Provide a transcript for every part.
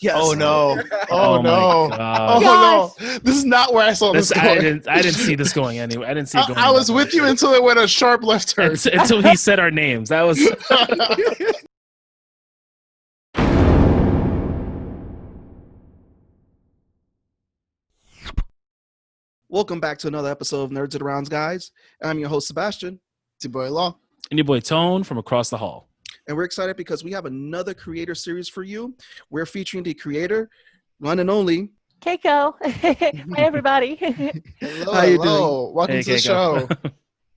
Yes. Oh no! Oh Oh my no! God. Oh no! This is not where I saw this I going. didn't see this going anywhere. I didn't see it going. I in was that with you direction. until it went a sharp left turn. Until he said our names. That was Welcome back to another episode of Nerds at Rounds, guys. I'm your host, Sebastian, It's your boy Law. and your boy Tone from across the hall. and we're excited because we have another creator series for you. We're featuring the creator, one and only. Keiko. Hi, everybody. Hello, How you hello. Welcome Hey, to the Keiko. show.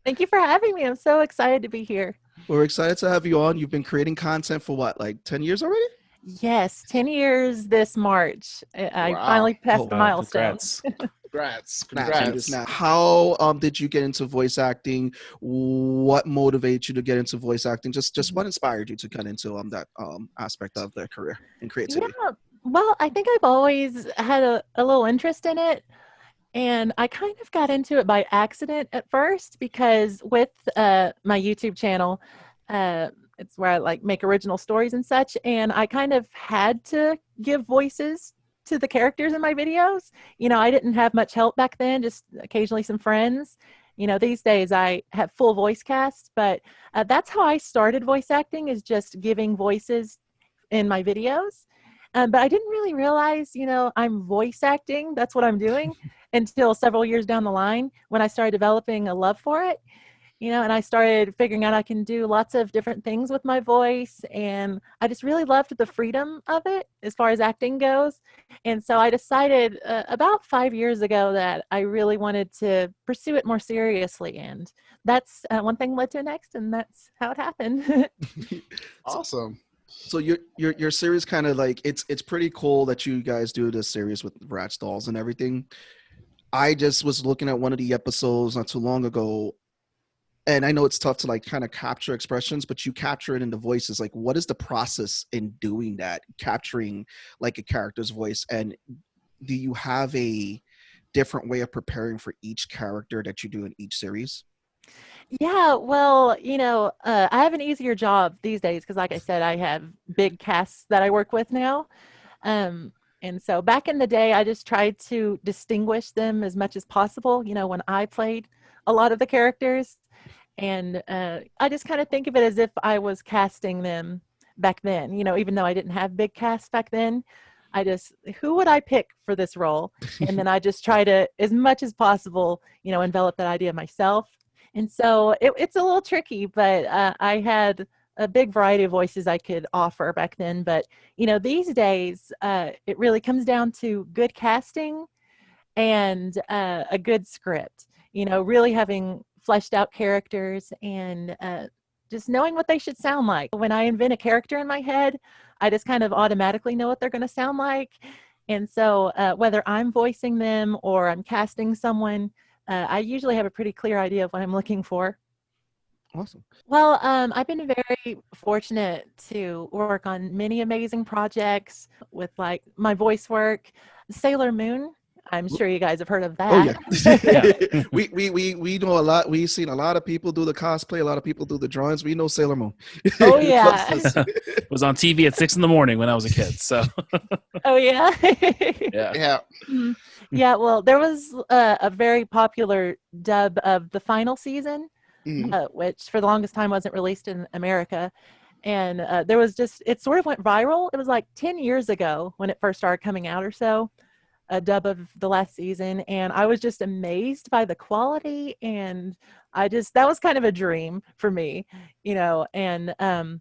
Thank you for having me. I'm so excited to be here. We're excited to have you on. You've been creating content for what, like 10 years already? Yes, 10 years this March. I Wow. finally passed the Oh, milestone. Congrats. Congrats. Now, Congrats. now, how did you get into voice acting? What motivates you to get into voice acting? Just what inspired you to get into that aspect of their career and creativity? Yeah, well, I think I've always had a little interest in it. And I kind of got into it by accident at first because with my YouTube channel, it's where I like make original stories and such. And I kind of had to give voices to the characters in my videos. You know, I didn't have much help back then, just occasionally some friends. You know, these days I have full voice cast, but that's how I started voice acting, is just giving voices in my videos. But I didn't really realize, you know, I'm voice acting. That's what I'm doing until several years down the line when I started developing a love for it, you know, and I started figuring out I can do lots of different things with my voice. And I just really loved the freedom of it as far as acting goes. And so I decided about 5 years ago that I really wanted to pursue it more seriously. And that's one thing led to the next, and that's how it happened. Awesome. So your series kind of like it's pretty cool that you guys do this series with Bratz dolls and everything. I just was looking at one of the episodes not too long ago, and I know it's tough to like kind of capture expressions, but you capture it in the voices. Like, what is the process in doing that, capturing like a character's voice? And do you have a different way of preparing for each character that you do in each series? Yeah, well, you know, I have an easier job these days because, like I said, I have big casts that I work with now. And so back in the day, I just tried to distinguish them as much as possible, you know, when I played a lot of the characters. And I just kind of think of it as if I was casting them back then, you know, even though I didn't have big casts back then. Who would I pick for this role? And then I just try to, as much as possible, you know, envelop that idea myself. And so it's a little tricky, but I had a big variety of voices I could offer back then. But, you know, these days, it really comes down to good casting and a good script, you know, really having fleshed out characters and just knowing what they should sound like. When I invent a character in my head, I just kind of automatically know what they're going to sound like. And so whether I'm voicing them or I'm casting someone, I usually have a pretty clear idea of what I'm looking for. Awesome. Well, I've been very fortunate to work on many amazing projects with like my voice work. Sailor Moon, I'm sure you guys have heard of that. Oh yeah. Yeah. we know a lot. We've seen a lot of people do the cosplay, a lot of people do the drawings. We know Sailor Moon. Oh yeah. It was on TV at 6 a.m. when I was a kid. So Oh yeah. yeah. Yeah. Mhm. Yeah, well, there was a very popular dub of the final season, Mhm. which for the longest time wasn't released in America. And there was just, it sort of went viral. It was like 10 years ago when it first started coming out or so, a dub of the last season. And I was just amazed by the quality. And that was kind of a dream for me, you know. And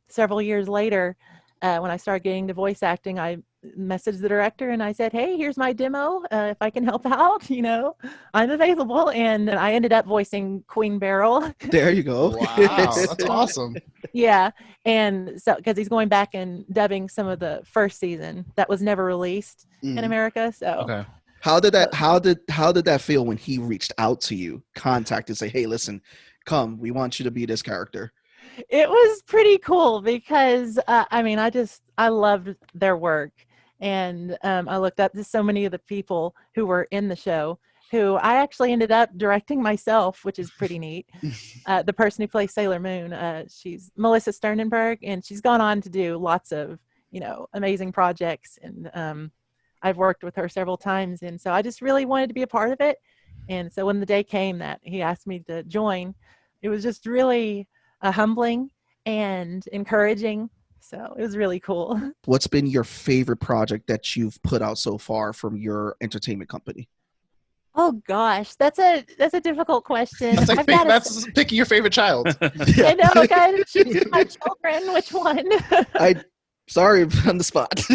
several years later, when I started getting to voice acting, I messaged the director and I said, hey, here's my demo. If I can help out, you know, I'm available. And I ended up voicing Queen Beryl. There you go. Wow, that's awesome. Yeah. And so, because he's going back and dubbing some of the first season that was never released in Mhm. America. So Okay. How did that feel when he reached out to you, contacted, say, hey, listen, come, we want you to be this character? it was pretty cool because, I mean, I loved their work. And I looked up to so many of the people who were in the show who I actually ended up directing myself, which is pretty neat. The person who plays Sailor Moon, she's Melissa Sternenberg, and she's gone on to do lots of amazing projects. And I've worked with her several times. And so I just really wanted to be a part of it. And so when the day came that he asked me to join, it was just really humbling and encouraging. So it was really cool. What's been your favorite project that you've put out so far from your entertainment company? Oh gosh, that's a difficult question. That's like that's picking your favorite child. I know, gotta choose my children. Which one? Sorry, on the spot.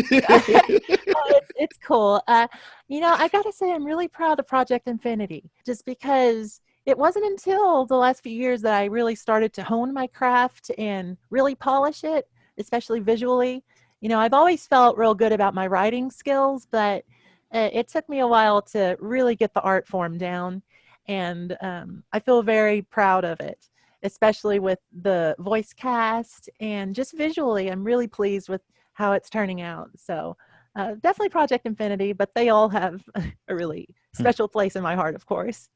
It's cool. I gotta say, I'm really proud of Project Infinity, just because it wasn't until the last few years that I really started to hone my craft and really polish it, especially visually. I've always felt real good about my writing skills, but it took me a while to really get the art form down. And I feel very proud of it, especially with the voice cast and just visually. I'm really pleased with how it's turning out. So definitely Project Infinity, but they all have a really special place in my heart, of course.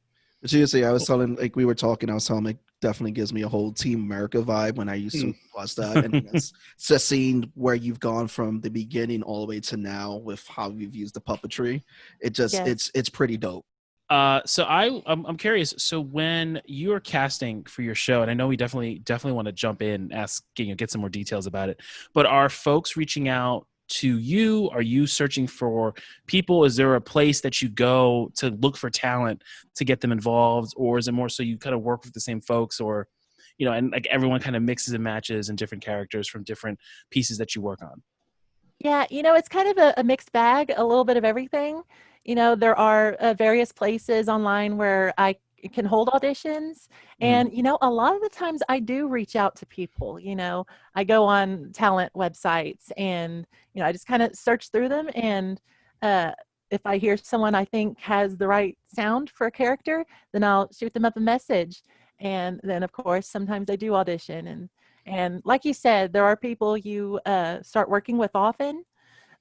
Seriously, I was telling, like we were talking, I was telling it definitely gives me a whole Team America vibe when I used to watch that. And it's just seeing where you've gone from the beginning all the way to now with how you've used the puppetry. It just, it's pretty dope. So I'm curious. So when you're casting for your show, and I know we definitely want to jump in, ask, get some more details about it, but are folks reaching out to you? Are you searching for people? Is there a place that you go to look for talent to get them involved? Or is it more so you kind of work with the same folks, or, and like everyone kind of mixes and matches in different characters from different pieces that you work on? Yeah, it's kind of a mixed bag, a little bit of everything. There are various places online where I can hold auditions. And, a lot of the times I do reach out to people. I go on talent websites and, I just kind of search through them. And if I hear someone I think has the right sound for a character, then I'll shoot them up a message. And then, of course, sometimes I do audition. And like you said, there are people you start working with often.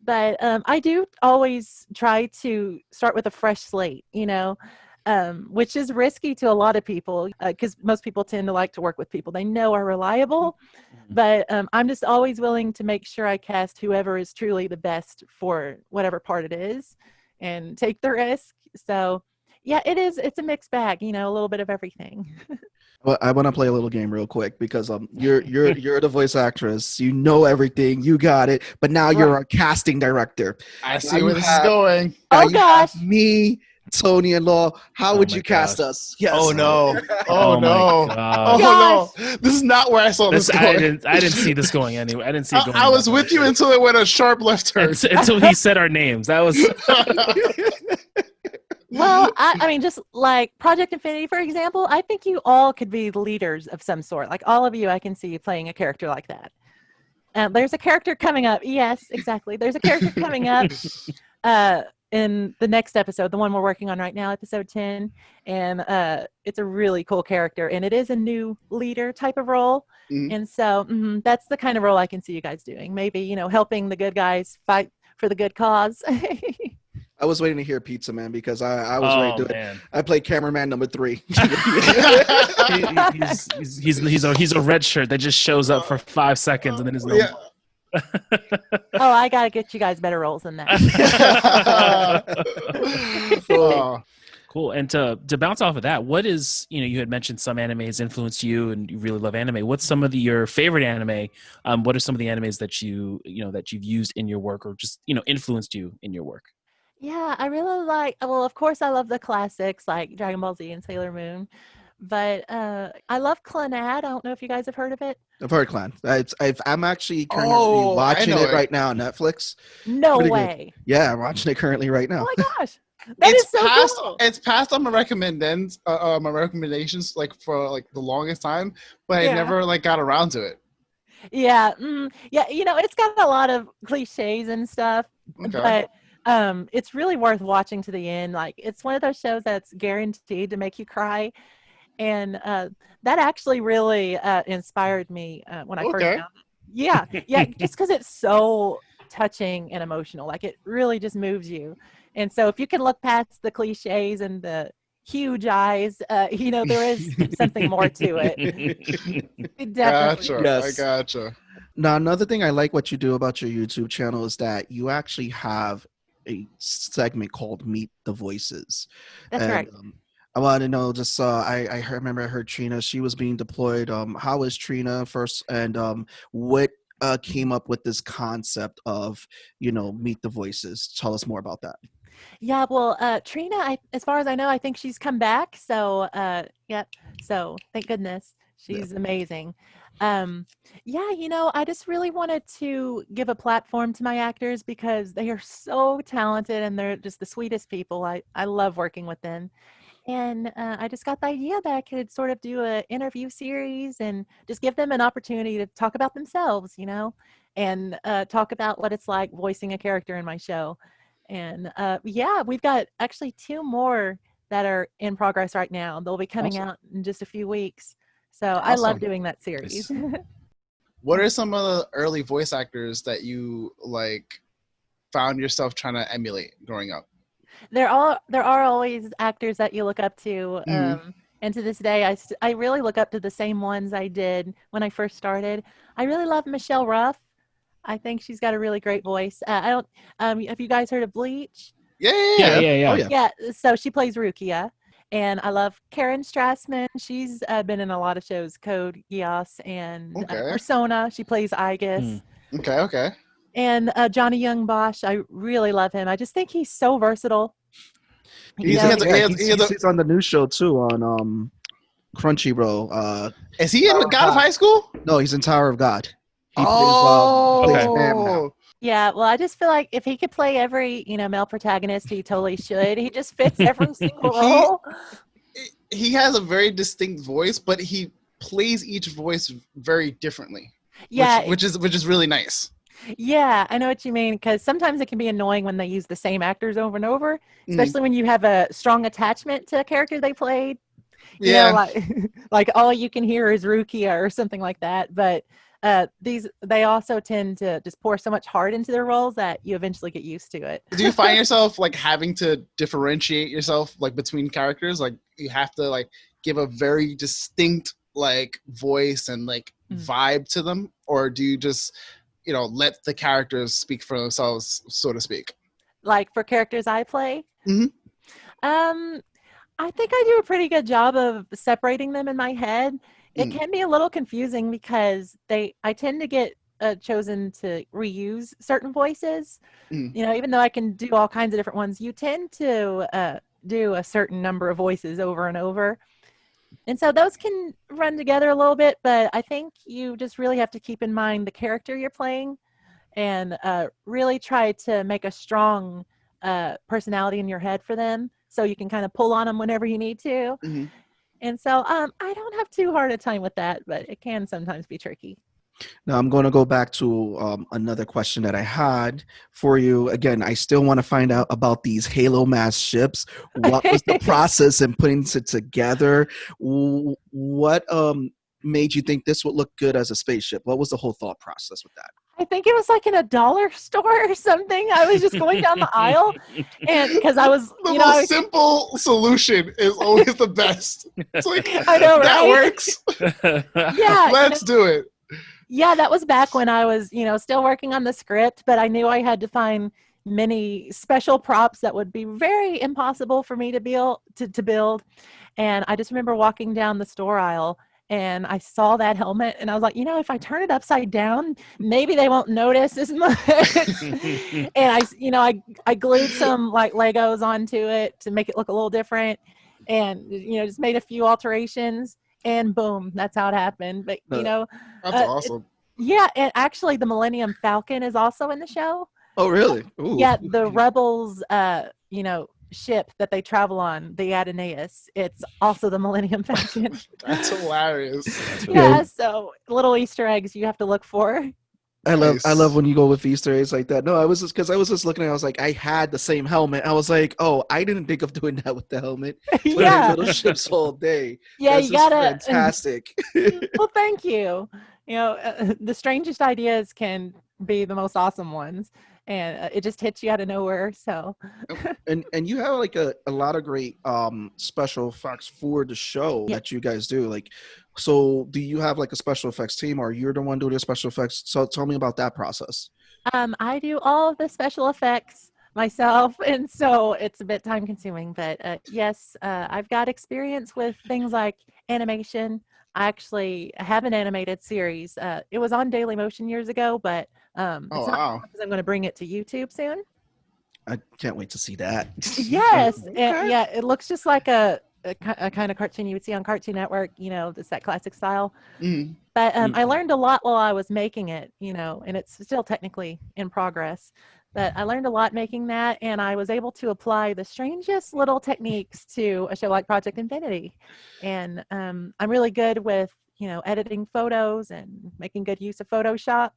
But I do always try to start with a fresh slate, which is risky to a lot of people because most people tend to like to work with people they know are reliable. But I'm just always willing to make sure I cast whoever is truly the best for whatever part it is and take the risk. So, yeah, it's a mixed bag, a little bit of everything. Well, I want to play a little game real quick because you're the voice actress, you know everything, you got it, but now you're a casting director. I see where this is going. Oh gosh, me, Tony, and Law. How would you cast us? Yes. Oh no! Oh no! gosh. No! This is not where I saw this going. I didn't see this going anyway. I didn't see it going. I was with you until it went a sharp left turn. Until he said our names. That was. Well, I mean, just like Project Infinity, for example, I think you all could be leaders of some sort. Like all of you, I can see you playing a character like that. There's a character coming up. Yes, exactly. There's a character coming up in the next episode, the one we're working on right now, episode 10. And it's a really cool character. And it is a new leader type of role. Mm-hmm. And so that's the kind of role I can see you guys doing. Maybe, helping the good guys fight for the good cause. I was waiting to hear Pizza Man because I was ready to do it. I played cameraman number 3. he's a red shirt that just shows up for 5 seconds and then is no more. Oh, I gotta get you guys better roles than that. Cool. And to bounce off of that, what is, you had mentioned some anime has influenced you and you really love anime. What's some of your favorite anime? What are some of the animes that that you've used in your work or just, influenced you in your work? Yeah, I really of course I love the classics like Dragon Ball Z and Sailor Moon, but I love Clannad. I don't know if you guys have heard of it. I've heard Clan. I'm actually currently watching it right now on Netflix. No way. Good. Yeah, I'm watching it currently right now. Oh my gosh. It's so cool. It's passed on my recommendations like for like the longest time, but I never got around to it. Yeah. Yeah, it's got a lot of cliches and stuff, but it's really worth watching to the end. Like it's one of those shows that's guaranteed to make you cry. And that actually really inspired me when I first found it. Yeah, just because it's so touching and emotional. Like it really just moves you. And so if you can look past the cliches and the huge eyes, there is something more to it. Definitely. Gotcha. Yes. I gotcha. Now, another thing I like what you do about your YouTube channel is that you actually have a segment called Meet the Voices. That's And right. I want to know just, remember I heard Trina, she was being deployed. How is Trina first? And what came up with this concept of, Meet the Voices? Tell us more about that. Yeah, well, Trina, as far as I know, I think she's come back. So, yeah. So thank goodness, Yeah. she's amazing. Yeah, I just really wanted to give a platform to my actors because they are so talented and they're just the sweetest people. I love working with them. And I just got the idea that I could sort of do an interview series and just give them an opportunity to talk about themselves, and talk about what it's like voicing a character in my show. And yeah, we've got actually 2 more that are in progress right now. They'll be coming Awesome. out in just a few weeks. So I love Awesome. doing that series. What are some of the early voice actors that you like found yourself trying to emulate growing up? There are always actors that you look up to, Mhm. and to this day, I really look up to the same ones I did when I first started. I really love Michelle Ruff. I think she's got a really great voice. I don't. Have you guys heard of Bleach? Yeah, yeah, Yeah, yeah. yeah, yeah. Oh, yeah. Yeah. So she plays Rukia, and I love Karen Strassman. She's been in a lot of shows, Code Geass, and Okay. Persona. She plays Aegis. Okay, okay. And Johnny Young Bosch, I really love him. I just think he's so versatile. You He's- know, He's on the new show too on Crunchyroll. Is he in Tower of God of God. High School? No, he's in Tower of God. He Oh, plays Bam now. yeah, well, I just feel like if he could play every, male protagonist, he totally should. He just fits every single He- role. he has a very distinct voice, but he plays each voice very differently. Yeah, which is really nice. yeah, I know what you mean, because sometimes it can be annoying when they use the same actors over and over, Mhm. especially when you have a strong attachment to a character they played. Yeah. Like like all you can hear is Rukia or something like that. But they also tend to just pour so much heart into their roles that you eventually get used to it. Do you find yourself like having to differentiate yourself like between characters? Like you have to like give a very distinct like voice and like vibe to them, or do you just let the characters speak for themselves, so to speak? Like for characters I play, Mhm. I think I do a pretty good job of separating them in my head. It can be a little confusing because I tend to get chosen to reuse certain voices. Mm. Even though I can do all kinds of different ones, you tend to do a certain number of voices over and over. And so those can run together a little bit, but I think you just really have to keep in mind the character you're playing and really try to make a strong personality in your head for them so you can kind of pull on them whenever you need to. Mm-hmm. And so I don't have too hard a time with that, but it can sometimes be tricky. Now I'm going to go back to another question that I had for you. Again, I still want to find out about these Halo mass ships. What was the process in putting it together? What made you think this would look good as a spaceship? What was the whole thought process with that? I think it was like in a dollar store or something. I was just going down the aisle, and because I was, The most simple solution is always the best. It's like, I know, right? That works. Yeah, Let's do it. Yeah, that was back when I was, still working on the script, but I knew I had to find many special props that would be very impossible for me to build. And I just remember walking down the store aisle and I saw that helmet and I was like, if I turn it upside down, maybe they won't notice as much. And I glued some like Legos onto it to make it look a little different and, just made a few alterations. And boom, that's how it happened. But that's awesome. Yeah, and actually, the Millennium Falcon is also in the show. Oh, really? Ooh. Yeah, the Rebels, ship that they travel on, the Adonais. It's also the Millennium Falcon. That's hilarious. Yeah, so little Easter eggs you have to look for. I love when you go with Easter eggs like that. No, I was just looking at it, I was like, I had the same helmet. I was like, oh, I didn't think of doing that with the helmet. Yeah. Little ships all day. Yeah, That's you gotta. fantastic. Well, thank you. The strangest ideas can be the most awesome ones. and it just hits you out of nowhere. So And you have like a lot of great special effects for the show Yeah. that you guys do. Like, so do you have like a special effects team, or you're the one doing the special effects? So tell me about that process. I do all of the special effects myself, and so it's a bit time consuming, but yes, I've got experience with things like animation. I actually have an animated series. It was on Daily Motion years ago, but Oh it's not wow. because I'm going to bring it to YouTube soon. I can't wait to see that. Yes, and Okay. yeah, it looks just like a kind of cartoon you would see on Cartoon Network. It's that classic style. Mhm. But I learned a lot while I was making it, and it's still technically in progress. But I learned a lot making that, and I was able to apply the strangest little techniques to a show like Project Infinity. And I'm really good with, editing photos and making good use of Photoshop.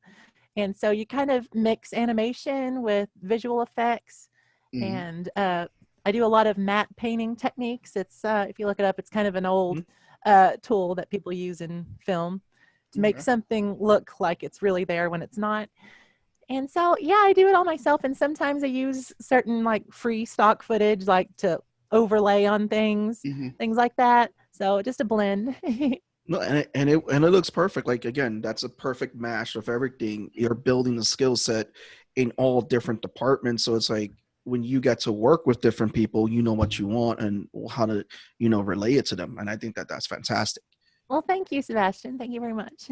And so you kind of mix animation with visual effects. Mhm. And I do a lot of matte painting techniques. It's if you look it up, it's kind of an old tool that people use in film to make Okay. something look like it's really there when it's not. And so, yeah, I do it all myself. And sometimes I use certain like free stock footage, like to overlay on things, Mhm. things like that. So just a blend. No, and it looks perfect. Like, again, that's a perfect mash of everything. You're building the skill set in all different departments. So it's like when you get to work with different people, you know what you want and how to, relay it to them. And I think that that's fantastic. Well, thank you, Sebastian. Thank you very much.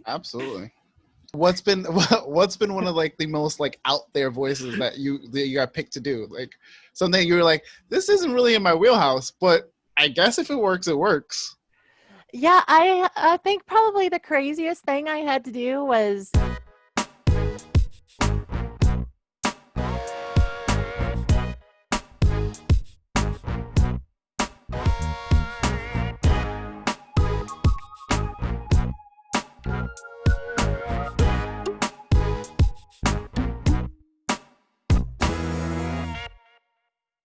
Absolutely. What's been what's been one of like the most like out there voices that you got picked to do? Like something you were like, this isn't really in my wheelhouse, but I guess if it works, it works. Yeah, I think probably the craziest thing I had to do was